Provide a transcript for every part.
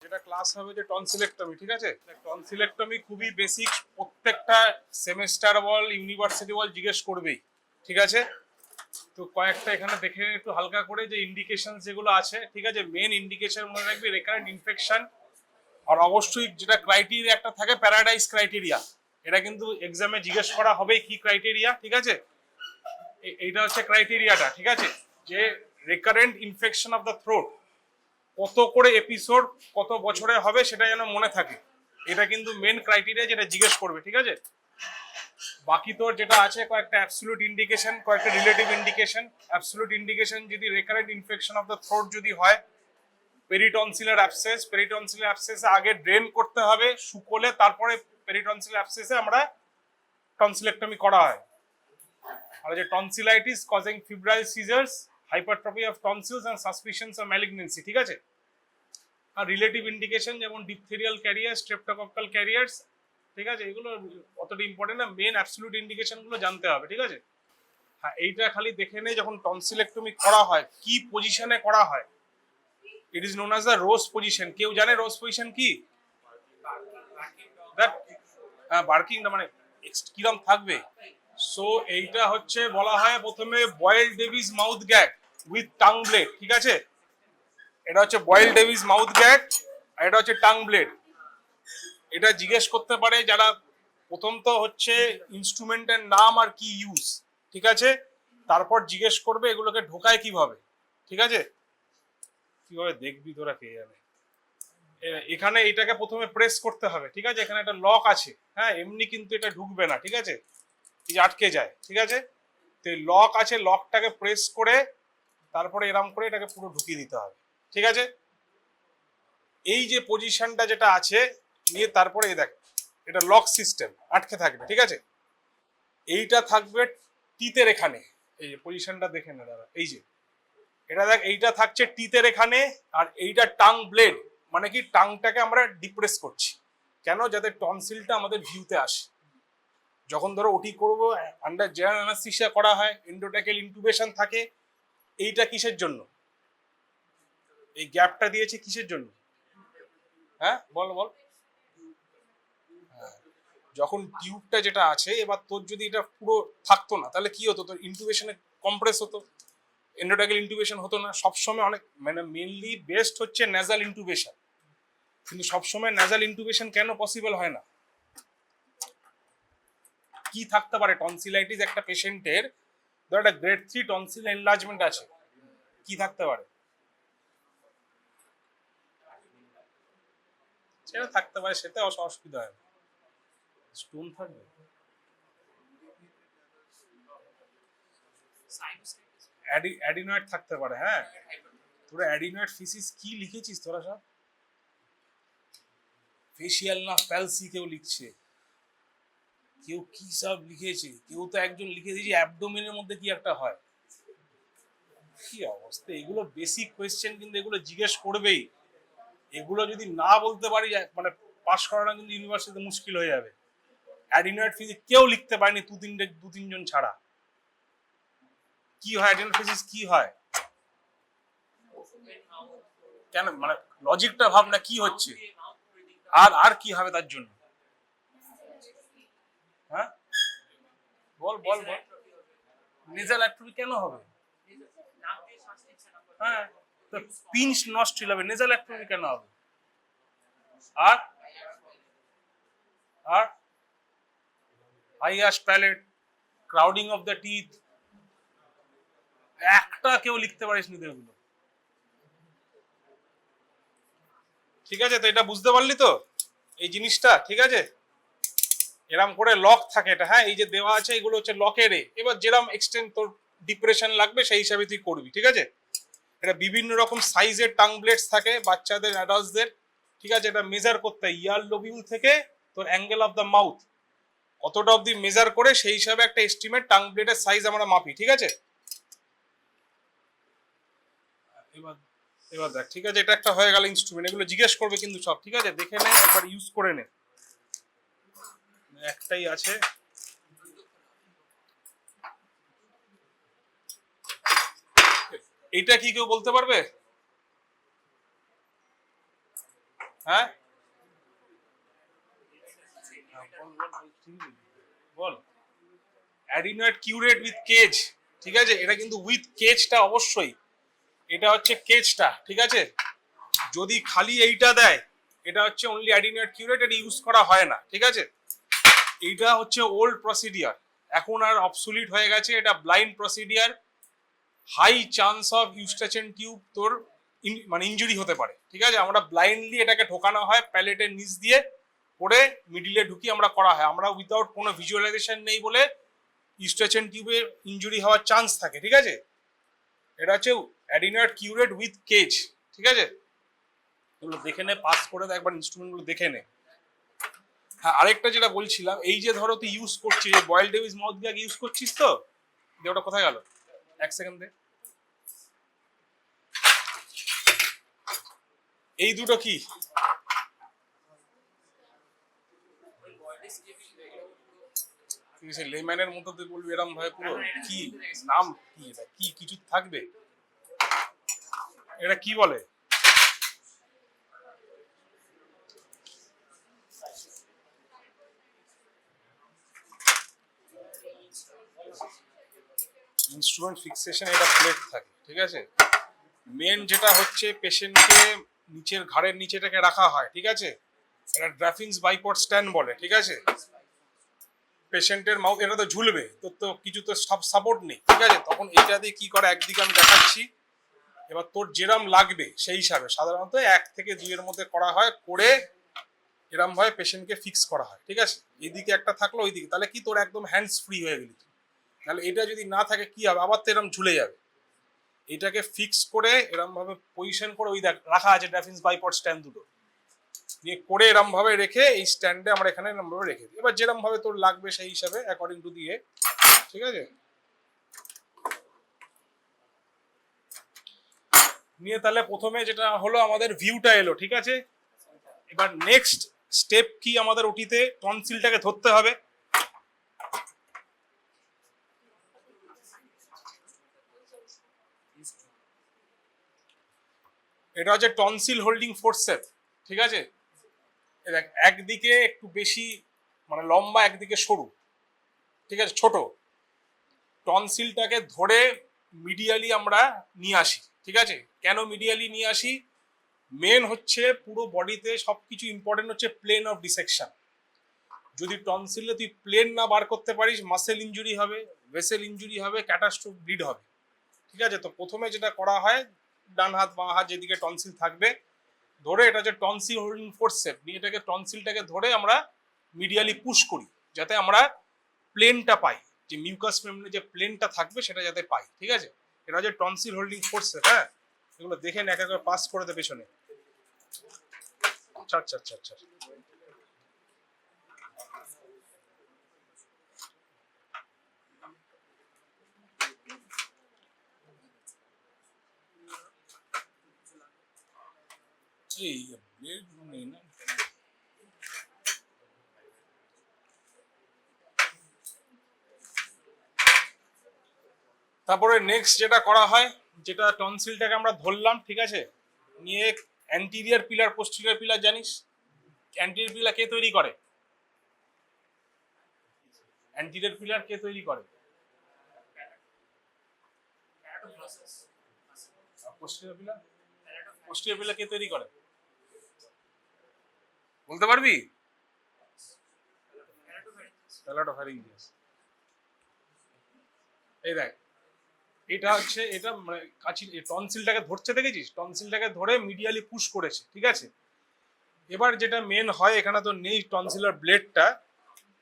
যেটা ক্লাস হবে যে টনসিলেক্টমি, ঠিক আছে? টনসিলেক্টমি খুবই বেসিক, প্রত্যেকটা সেমেস্টার বল ইউনিভার্সিটি বল জিজ্ঞেস করবেই, ঠিক আছে? তো কয়েকটা এখানে দেখে একটু হালকা করে যে ইন্ডিকেশন যেগুলো আছে, ঠিক আছে? মেন ইন্ডিকেশন মনে রাখবি রেকারেন্ট ইনফেকশন, আর অবশ্যই যেটা ক্রাইটেরিয়া একটা থাকে প্যারাডাইস ক্রাইটেরিয়া, এটা কিন্তু এক্সামে জিজ্ঞেস করা হবে কি ক্রাইটেরিয়া, ঠিক আছে? এইটা হচ্ছে ক্রাইটেরিয়াটা, ঠিক আছে? যে recurrent infection of the throat কত করে এপিসোড কত বছরে হবে সেটা যেন মনে থাকে, এটা কিন্তু মেন ক্রাইটেরিয়া যেটা জিজ্ঞেস করবে, ঠিক আছে? বাকি তোর যেটা আছে কয়েকটা অ্যাবসলিউট ইন্ডিকেশন, কয়েকটা রিলেটিভ ইন্ডিকেশন। অ্যাবসলিউট ইন্ডিকেশন যদি recurrent infection of the throat যদি হয়, পেরিটনসিলার অ্যাবসেস, পেরিটনসিলার অ্যাবসেসে আগে ড্রেন করতে হবে শুকোলে, তারপরে পেরিটনসিলার অ্যাবসেসে আমরা টনসিলেক্টমি করা হয়। আর যে tonsillitis causing febrile seizures, hypertrophy of tonsils and suspicions of malignancy, ঠিক আছে? আর রিলেটিভ ইন্ডিকেশন যেমন ডিপথেরিয়াল ক্যারিয়ার, স্ট্রেপ্টোকক্কাল ক্যারিয়ার্স, ঠিক আছে? এগুলো অতটা ইম্পর্টেন্ট না, মেন অ্যাবসলিউট ইন্ডিকেশন গুলো জানতে হবে, ঠিক আছে? হ্যাঁ, এইটা খালি দেখে নে যখন টনসিলেক্টমি করা হয় কি পজিশনে করা হয়। It is known as the rose position. কেউ জানে রোজ পজিশন কি? দ্যাট বার্কিং মানে কিরম থাকবে। সো এইটা হচ্ছে বলা হয় প্রথমে Boyle Davis mouth gag with tongue blade, ঠিক আছে? এটা হচ্ছে বয়েল ডেভিস মাউথ গ্যাগ, আর এটা হচ্ছে টাং ব্লেড। এটা জিজ্ঞেস করতে পারে যারা, প্রথম তো হচ্ছে ইনস্ট্রুমেন্টের নাম আর কি ইউজ, ঠিক আছে? তারপর জিজ্ঞেস করবে এগুলোকে ঢোকায় কিভাবে, ঠিক আছে? কিভাবে দেখবি তোরা কে জানে। এখানে এটাকে প্রথমে প্রেস করতে হবে, ঠিক আছে? এখানে একটা লক আছে, হ্যাঁ, এমনি কিন্তু এটা ঢুকবে না, ঠিক আছে? এই যে আটকে যায়, ঠিক আছে? তো লক আছে, লকটাকে প্রেস করে তারপরে এরম করে এটাকে পুরো ঢুকিয়ে দিতে হবে, ঠিক আছে? এই যে পজিশনটা যেটা আছে নিয়ে তারপরে এই দেখ, এটা লক সিস্টেম, আটকে থাকবে, ঠিক আছে? এইটা থাকবে টিতের এখানে, এই যে পজিশনটা দেখে নে দাদা, এই যে এটা দেখ, এইটা থাকছে টিতের এখানে, আর এইটা টাং ব্লেড, মানে কি টাংটাকে আমরা ডিপ্রেস করছি কেন? যাতে টনসিলটা আমাদের ভিউতে আসে। যখন ধরো ওটি করবো, আন্ডার জেনারেল অ্যানাস্থেসিয়া করা হয়, এন্ডোট্যাকেল ইনটুবেশন থাকে, এইটা কিসের জন্য? এই গ্যাপটা দিয়েছে কিসের জন্য? হ্যাঁ বল বল। যখন টিউবটা যেটা আছে, এবার তোর যদি এটা পুরো থাকতো না তাহলে কি হতো? তোর ইনটুবেশনে কম্প্রেস হতো, এন্ডোট্যাকেল ইনটুবেশন হতো না। সবসময় অনেক মানে মেনলি বেস্ট হচ্ছে ন্যাজাল ইনটুবেশন, কিন্তু সবসময় ন্যাজাল ইনটুবেশন কেন পসিবল হয় না? কি থাকতে পারে টনসিলাইটিস একটা পেশেন্টের? ধর একটা গ্রেড 3 টনসিল এনলার্জমেন্ট আছে, কি থাকতে পারে? সেটা থাকতে পারে, সেটা অসুবিধা হয় না। স্টোন থাকবে, অ্যাডিনয়েড থাকতে পারে, হ্যাঁ। তোরা অ্যাডিনয়েড ফিসিস কি লিখেছিস তোরা সব? ফেসিয়াল না প্যালসি কেউ লিখছে, কেউ কি সব লিখেছে, কেউ তো একজন লিখে দিয়েছে অ্যাবডোমেনের মধ্যে কি একটা হয়। কি অবস্থা! এগুলো বেসিক কোয়েশ্চেন, কিন্তু এগুলো জিজ্ঞেস করবেই। এগুলো যদি না বলতে পারি মানে পাস করানো কিন্তু ইউনিভার্সিটিতে মুশকিল হয়ে যাবে। অ্যাডিনয়েড ফিজিক্স কেউ লিখতে পারেনি দু তিনজন ছাড়া। কি হয় অ্যাডিনয়েড ফিজিক্স, কি হয় কেন? মানে লজিকটা ভাব না, কি হচ্ছে? আর আর কি হবে তার জন্য? হ্যাঁ বল বল বল। নেজাল অ্যাট্রফি কেন হবে? হ্যাঁ, তো পিঞ্চ নস্ট্রিল হবে, নেজাল অ্যাট্রফি কেন হবে? আর আর high arch palate, crowding of the teeth, একটা কেউ লিখতে পারিস নি এগুলো, ঠিক আছে? তো এটা বুঝতে পারলি তো এই জিনিসটা, ঠিক আছে? এরম করে লক থাকে এটা, হ্যাঁ, এই যে দেওয়া আছে এগুলো হচ্ছে লকের। এবার যেরকম এক্সটেন্ড তোর ডিপ্রেশন লাগবে সেই হিসাবে তুই করবি, ঠিক আছে? এটা বিভিন্ন রকম সাইজের টাং ব্লেডস থাকে বাচ্চাদের, অ্যাডাল্টসদের, ঠিক আছে? এটা মেজার করতে হয় ইয়ার লোবিউল থেকে তোর অ্যাঙ্গেল অফ দ্য মাউথ কতটা অবধি মেজার করে সেই হিসাবে একটা এস্টিমেট টাং ব্লেডের সাইজ আমরা মাপি, ঠিক আছে? এবার এবার দেখ, ঠিক আছে? এটা একটা হয়ে গেল ইনস্ট্রুমেন্ট, এগুলো জিজ্ঞেস করবে কিন্তু সব, ঠিক আছে? দেখে নে একবার, ইউজ করে নে। একটাই আছে, এইটা কি কেউ বলতে পারবে? হ্যাঁ বল। অ্যাডিনয়েড কিউরেট উইথ কেজ, ঠিক আছে, এটা কিন্তু উইথ কেজটা অবশ্যই, এটা হচ্ছে কেজটা, ঠিক আছে। যদি খালি এইটা দেয়, এটা হচ্ছে অনলি অ্যাডিনয়েড কিউরেট, এটা ইউজ করা হয় না, ঠিক আছে। এইটা হচ্ছে ওল্ড প্রসিডিয়ার, এখন আর অবসোলিউট হয়ে গেছে, এটা blind procedure. High chance of eustachian tube তোর মানে ইনজুরি হতে পারে, ঠিক আছে। আমরা ব্লাইন্ডলি এটাকে ঢোকানো হয় প্যালেটের নিচ দিয়ে, করে মিডিলে ঢুকিয়ে আমরা করা হয়, আমরা উইদাউট কোনো ভিজুয়ালাইজেশন নেই বলে ইউস্টাচেন টিউবের ইনজুরি হওয়ার চান্স থাকে, ঠিক আছে। এটা হচ্ছে অ্যাডিনয়েড কিউরেট উইথ কেজ, ঠিক আছে। এগুলো দেখে নে, পাস করে দে একবার, ইনস্ট্রুমেন্টগুলো দেখে নে। হ্যাঁ, আরেকটা যেটা বলছিলাম, এই যে ধরো তুই ইউজ করছিস Boyle Davis mouth gag use করছিস তো, ওটা কোথায় গেল, এক সেকেন্ড দে। এই দুটো কি লেম্যানের মতো তুই বলবি এরম ভাবে পুরো, কি নাম, কি এটা, কি কিছু থাকবে, এটা কি বলে? ইনস্ট্রুমেন্ট ফিক্সেশন এটা প্লেট থাকে, ঠিক আছে। মেন যেটা হচ্ছে পেশেন্টকে নিচের ঘাড়ের নিচেটাকে রাখা হয়, ঠিক আছে, এটা ড্রাফিংস বাইপড স্ট্যান্ড বলে, ঠিক আছে। পেশেন্টের মাউথ এটা তো ঝুলবে, তোর তো কিছু তো সাপোর্ট নেই, ঠিক আছে। তখন এটা দিয়ে কি করে, একদিকে আমি দেখাচ্ছি, এবার তোর যেরাম লাগবে সেই হিসাবে সাধারণত 1 থেকে 2 এর মধ্যে করা হয়, করে এরম ভাবে পেশেন্টকে ফিক্স করা হয়, ঠিক আছে। এইদিকে একটা থাকলো, ওইদিকে, তাহলে কি তোর একদম হ্যান্ডস ফ্রি হয়ে গেলি। তাহলে এটা যদি না থাকে কি হবে, আবার তো এরম ঝুলে যাবে। এটাকে ফিক্স করে এরম ভাবে পজিশন করে, ওই দেখ রাখা আছে ড্রাফিংস বাইপড স্ট্যান্ড দুটো দিয়ে, করে এরম ভাবে রেখে এই স্ট্যান্ডে আমরা এখানে এরম ভাবে রেখে দিই। এবার যেরম ভাবে তোর লাগবে সেই হিসাবে অ্যাকর্ডিং টু দিয়ে, ঠিক আছে। নিয়ে তাহলে প্রথমে যেটা হলো আমাদের ভিউটা এলো, ঠিক আছে। এবার নেক্সট স্টেপ কি আমাদের ওটিতে, টনসিলটাকে ধরতে হবে। এটা হচ্ছে টনসিল হোল্ডিং ফোর্সেপ, ঠিক আছে। দেখ একদিকে একটু বেশি মানে লম্বা, একদিকে সরু, ঠিক আছে, ছোট। টনসিলটাকে ধরে মিডিয়ালি আমরা নিয়ে আসি, ঠিক আছে। কেন মিডিয়ালি নিয়ে আসি, মেন হচ্ছে পুরো বডিতে সবকিছু ইম্পর্টেন্ট হচ্ছে প্লেন অফ ডিসেকশন। যদি টনসিলে তুই প্লেন না বার করতে পারিস, মাসেল ইনজুরি হবে, ভেসেল ইনজুরি হবে, ক্যাটাস্ট্রোফ ব্লিড হবে, ঠিক আছে। তো প্রথমে যেটা করা হয়, ডান হাত বাঁ হাত যেদিকে টনসিল থাকবে ধরে, এটা হচ্ছে টনসিল হোল্ডিং ফোর্সেপ, নিয়ে এটাকে টনসিলটাকে ধরে আমরা মিডিয়ালি পুশ করি, যাতে আমরা প্লেনটা পাই, যে মিউকাস মেমব্রেনে যে প্লেনটা থাকবে সেটা যাতে পাই, ঠিক আছে। এটা হচ্ছে টনসিল হোল্ডিং ফোর্সেপ। হ্যাঁ, এগুলো দেখে এক এক করে পাস করে দে পেছনে। আচ্ছা আচ্ছা আচ্ছা আচ্ছা। এই ব্লেড নেই না, তারপরে নেক্সট যেটা করা হয়, যেটা টনসিলটাকে আমরা ধরলাম, ঠিক আছে, নিয়ে অ্যান্টিরিয়ার পিলার পোস্টেরিয়র পিলার জানিস, অ্যান্টিরিয়ার পিলার কে তৈরি করে, অ্যান্টিরিয়ার পিলার কে তৈরি করে, পোস্টেরিয়র পিলার, পোস্টেরিয়র পিলার কে তৈরি করে বলতে পারবি? থ্যালাটোফ্যারিঞ্জিয়াস। এই দেখ, এটা হচ্ছে, এটা মানে কাছি টনসিলটাকে ধরছে, দেখেছিস, টনসিলটাকে ধরে মিডিয়ালি পুশ করেছে, ঠিক আছে। এবার যেটা মেন হয়, এখানে তো নেই টনসিলার ব্লেডটা,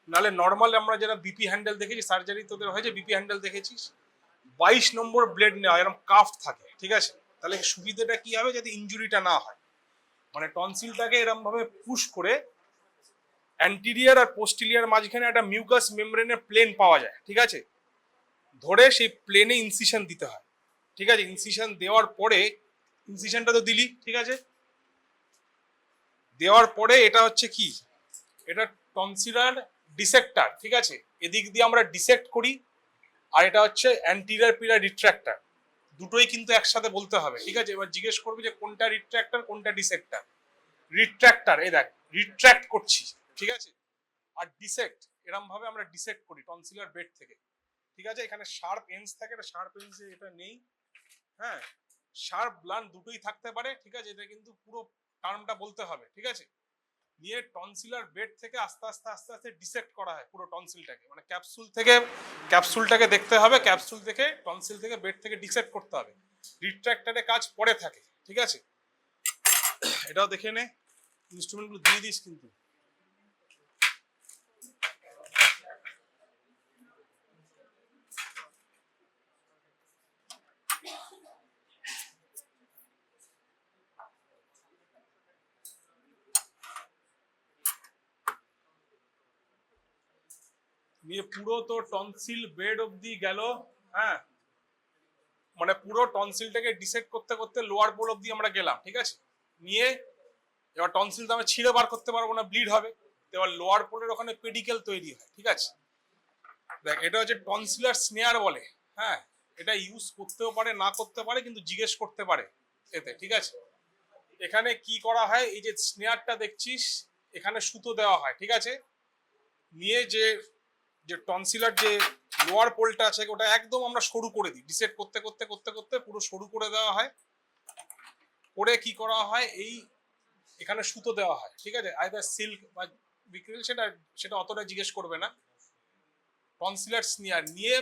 নাহলে নর্মাল আমরা যারা বিপি হ্যান্ডেল দেখেছি, সার্জারি তোদের হয়েছে বিপি হ্যান্ডেল দেখেছিস, 22 নম্বর ব্লেড নেওয়া, এরকম কাফ থাকে, ঠিক আছে। তাহলে সুবিধাটা কি হবে, যাতে ইনজুরিটা না হয়, মানে টনসিলটাকে এরকম ভাবে পুশ করে অ্যান্টিরিয়ার আর পোস্টেরিয়র মাঝখানে একটা মিউকাস মেমব্রেনের প্লেন পাওয়া যায়, ঠিক আছে, ধরে সেই প্লেনে ইনসিশন দিতে হয়, ঠিক আছে। ইনসিশন দেওয়ার পরে, ইনসিশনটা তো দিলি, ঠিক আছে, দেওয়ার পরে এটা হচ্ছে কি, এটা টনসিলার ডিসেক্টর, ঠিক আছে, এদিক দিয়ে আমরা ডিসেক্ট করি, আর এটা হচ্ছে অ্যান্টিরিয়র পিলার রিট্রাক্টর, দুটোই কিন্তু একসাথে বলতে হবে, ঠিক আছে। এবার জিজ্ঞেস করবি যে কোনটা রিট্রাক্টর কোনটা ডিসেক্টর, রিট্র্যাক্টর, এই দেখ রিট্র্যাক্ট করছি, ঠিক আছে। আর ডিসেক্ট, এরকম ভাবে আমরা ডিসেক্ট করি টনসিলার বেড থেকে, ঠিক আছে। এখানে শার্প এন্ডস থাকে, এটা শার্প এন্ডস এটা নেই, হ্যাঁ। শার্প ব্লান্ট দুটোই থাকতে পারে, ঠিক আছে। এটা কিন্তু পুরো টার্মটা বলতে হবে, ঠিক আছে। নিয়ে টনসিলার বেড থেকে আস্তে আস্তে আস্তে আস্তে ডিসেক্ট করা হয় পুরো টনসিলটাকে, মানে ক্যাপসুলটাকে দেখতে হবে, ক্যাপসুল থেকে টনসিল থেকে বেড থেকে ডিসেক্ট করতে হবে। রিট্র্যাক্টরের কাজ পরে থাকে, ঠিক আছে। এটাও দেখে নে, ইনস্ট্রুমেন্টগুলো দিয়ে দিস কিন্তু। নিয়ে পুরো তো টনসিল বেড অবধি গেল, হ্যাঁ। মানে পুরো টনসিলটাকে ডিসেক্ট করতে করতে লোয়ার পোল অবধি আমরা গেলাম, ঠিক আছে। নিয়ে এবার টনসিল তো আমরা ছিঁড়ে বার করতে পারবো না, ব্লিড হবে। এবার লোয়ার পোলের ওখানে পেডিকেল তৈরি হয়, ঠিক আছে। দেখ এটা হচ্ছে টনসিলার স্নেয়ার বলে, হ্যাঁ। এটা ইউজ করতেও পারে, না করতে পারে, কিন্তু জিজ্ঞেস করতে পারে এতে, ঠিক আছে। এখানে কি করা হয়, এই যে স্নেয়ারটা দেখছিস, এখানে সুতো দেওয়া হয়, ঠিক আছে। নিয়ে যে যে টনসিলার যে লোয়ার পোলটা আছে ওটা একদম আমরা সরু করে দিই, ডিসেক্ট করতে করতে করতে করতে পুরো সরু করে দেওয়া হয়। করে কি করা হয়, এই এখানে সুতো দেওয়া হয়, ঠিক আছে। আইদার সিল্ক বা বিক্রিল, সেটা সেটা অতটা জিজ্ঞেস করবে না। টনসিলার স্নেয়ার নিয়ে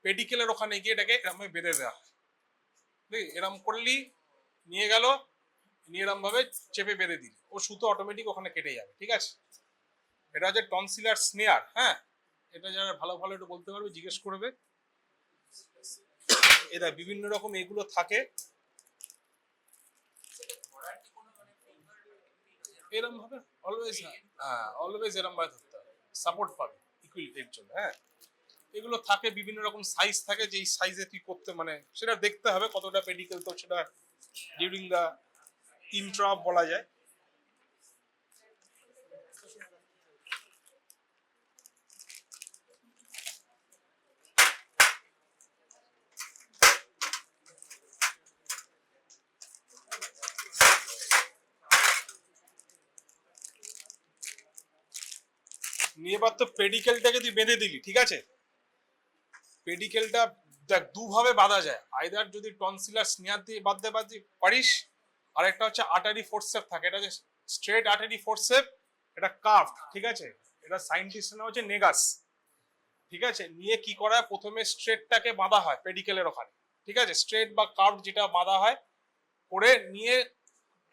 পেডিকেলের ওখানে গিয়ে এটাকে এরকম বেঁধে দেওয়া হয়, ঠিক এরকম করলি, নিয়ে গেল, নিয়ে এরকম ভাবে চেপে বেঁধে দিলি, ও সুতো অটোমেটিক ওখানে কেটে যাবে, ঠিক আছে। এটা হচ্ছে টনসিলার স্নেয়ার, হ্যাঁ। এটা যারা ভালো ভালো একটু বলতে পারবে জিজ্ঞেস করবে। এরা বিভিন্ন রকম এগুলো থাকে, এরকম ভাবে অলওয়েজ, হ্যাঁ অলওয়েজ এরকম ভাবে ধরতে হবে, সাপোর্ট পাবে ইকুইলিটির জন্য, হ্যাঁ। এগুলো থাকে বিভিন্ন রকম সাইজ থাকে, যে সাইজে তুই করতে মানে সেটা দেখতে হবে কতটা পেডিকেল, তো সেটা ডিউরিং দা ইন্ট্রা বলা যায়। নিয়ে এবার তো পেডিকেলটাকে তুই বেঁধে দিলি, ঠিক আছে। পেডিকেলটা দেখ দুভাবে বাঁধা যায়, আইদার যদি টনসিলার স্নেয়ার দিয়ে বাঁধতে পারিস, আর একটা হচ্ছে আর্টারি ফোর্সেপ থাকে, এটা যে স্ট্রেট আর্টারি ফোর্সেপ, এটা কার্ভড, ঠিক আছে। এটা সায়েন্টিস্টের নাম হচ্ছে নেগাস, ঠিক আছে। নিয়ে কি করা হয়, প্রথমে স্ট্রেটটাকে বাঁধা হয় পেডিকেলের ওখানে, ঠিক আছে। স্ট্রেট বা কার্ভ যেটা বাঁধা হয়, করে নিয়ে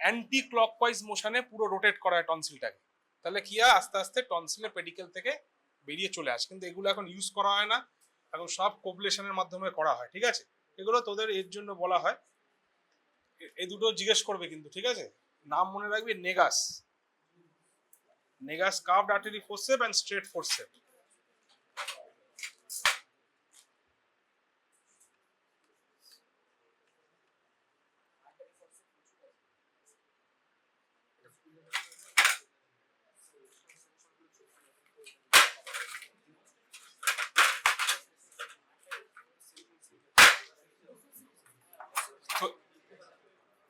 অ্যান্টি ক্লকওয়াইজ মোশনে পুরো রোটেট করা হয় টনসিলটাকে। তাহলে কি হয়, আস্তে আস্তে টনসিলের পেডিকেল থেকে বেরিয়ে চলে আসে। কিন্তু এগুলো এখন ইউজ করা হয় না, এখন সব কোবলেশনের মাধ্যমে করা হয়, ঠিক আছে। এগুলো তোদের এর জন্য বলা হয়, এই দুটো জিজ্ঞেস করবে কিন্তু, ঠিক আছে। নাম মনে রাখবি, Negus, Negus curved artery forceps and straight forceps.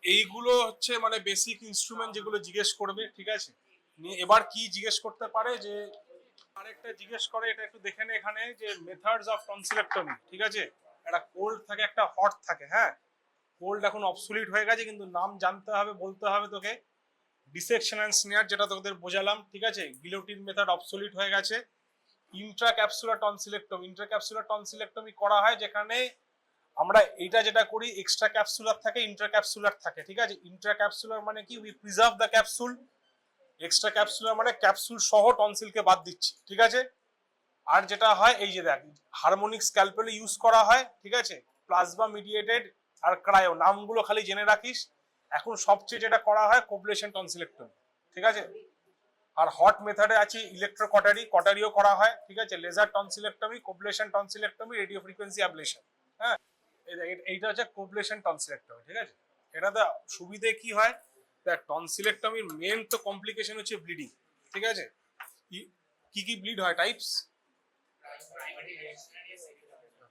এইগুলো হচ্ছে মানে বেসিক ইনস্ট্রুমেন্ট যেগুলো জিজ্ঞেস করবে, ঠিক আছে। এবার কি জিজ্ঞেস করতে পারে, যে আরেকটা জিজ্ঞেস করে, এটা একটু দেখে নে এখানে, যে মেথডস অফ টনসিলেক্টমি, ঠিক আছে। একটা কোল্ড থাকে, একটা হট থাকে, হ্যাঁ। কোল্ড এখন অবসোলিউট হয়ে গেছে, কিন্তু নাম জানতে হবে, বলতে হবে তোকে। ডিসেকশন এন্ড স্নেয়ার যেটা তোদের বোঝালাম, ঠিক আছে। গিলোটিন মেথড অবসোলিউট হয়ে গেছে। ইন্ট্রাক্যাপসুলার টনসিলেক্টমি করা হয়, যেখানে আমরা এটা যেটা করি, এক্সট্রা ক্যাপসুলার থাকে, ইন্ট্রাক্যাপসুলার থাকে, ঠিক আছে। ইন্ট্রাক্যাপসুলার মানে কি, we preserve the capsule. Extra capsular মানে ক্যাপসুল সহ টনসিলকে বাদ দিচ্ছি, ঠিক আছে। আর যেটা হয়, এই যে দেখ, হারমোনিক স্ক্যালপেল ইউজ করা হয়, ঠিক আছে। প্লাজমা মিডিয়েটেড আর ক্রায়ো, নামগুলো খালি জেনে রাখিস। এখন সবচেয়ে যেটা করা হয়, কোবলেশন টনসিলেক্টমি, ঠিক আছে। আর হট মেথডে আছে কটারিও করা হয়, ঠিক আছে। Laser tonsillectomy, coblation tonsillectomy, radio frequency ablation, হ্যাঁ। এইটা হচ্ছে কোবলেশন টনসিলেক্টমি, ঠিক আছে। এটাতে সুবিধে কি হয়, দেখ টনসিলেক্টমির মেন তো কমপ্লিকেশন হচ্ছে ব্লিডিং, ঠিক আছে। কি কি ব্লিড হয় টাইপস,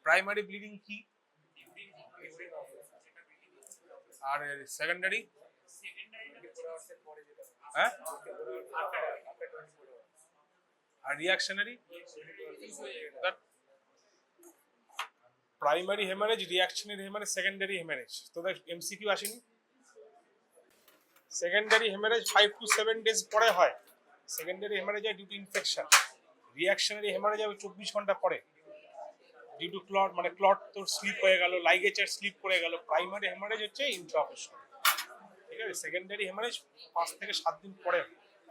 প্রাইমারি ব্লিডিং কি, আর সেকেন্ডারি, হ্যাঁ, আর reactionary primary haemorrhage, reactionary haemorrhage, secondary haemorrhage. তোদের এমসিকিউ আসেনি? সেকেন্ডারি হেমারেজ 5 to 7 ডেজ পরে হয়। সেকেন্ডারি হেমারেজ হয় due to infection. Reactionary haemorrhage হবে 24 ঘন্টা পরে ডিউ টু ক্লট, মানে ক্লট তোর স্লিপ হয়ে গেল, লাইগেচার স্লিপ করে গেল। প্রাইমারি হেমারেজ হচ্ছে ইন্ট্রা অপারেশন, ঠিক আছে। সেকেন্ডারি হেমারেজ 5 থেকে 7 দিন পরে।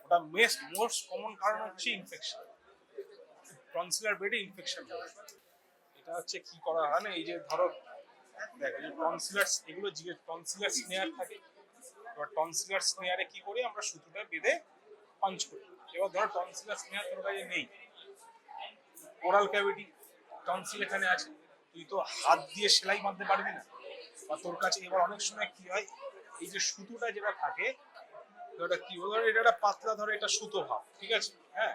ওটা মোস্ট কমন কারণ হচ্ছে ইনফেকশন, টনসিলার বেডে ইনফেকশন। এটা হচ্ছে কি করা হয় না, এই যে ধরো দেখো যে টনসিলার, এগুলো যে টনসিলার স্নেয়ার থাকে, এবার টনসিলার স্নেয়ারে কি করি আমরা, সুতোটা বেঁধে পাঞ্চ করি। এবার ধরো টনসিলার স্নেয়ার তোর কাছে নেই, ওরাল ক্যাভিটি, টনসিল এখানে আছে, তুই তো হাত দিয়ে সেলাই বাঁধতে পারবি না, বা তোর কাছে এবার অনেক সময় কি হয়, এই যে সুতোটা যেটা থাকে, ওটা কি ধরো এটা একটা পাতলা, ধরো এটা সুতো ভাব, ঠিক আছে, হ্যাঁ,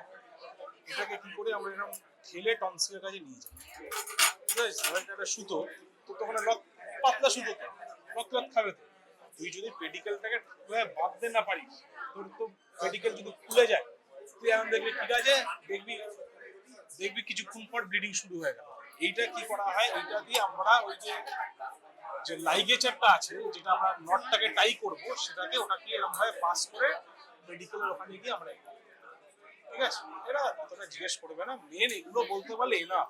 এটাকে কি করে আমরা এরকম ঠেলে টনসিলের কাছে নিয়ে যাই, ঠিক আছে। ধর এটা একটা সুতো, তো তখন পাতলা সুতো তো রক্ত খাবে তো, তুই যদি পেডিকেলটাকে বাঁধতে না পারিস, তোর তো পেডিকেল যদি খুলে যায়, তুই এখন দেখবি ঠিক আছে, দেখবি দেখবি কিছুক্ষণ পর ব্লিডিং শুরু হয়ে গেল। এইটা কি করা হয়, এইটা দিয়ে আমরা ওই যে যে লাইগেচারটা আছে, যেটা আমরা নটটাকে টাই করব, সেটাকে ওটাকে এরকম ভাবে পাস করে মেডিকেলের ওখানে গিয়ে আমরা, ঠিক আছে। এরা তোরা জিজ্ঞেস করবে না, মেন এগুলো বলতে পারলে না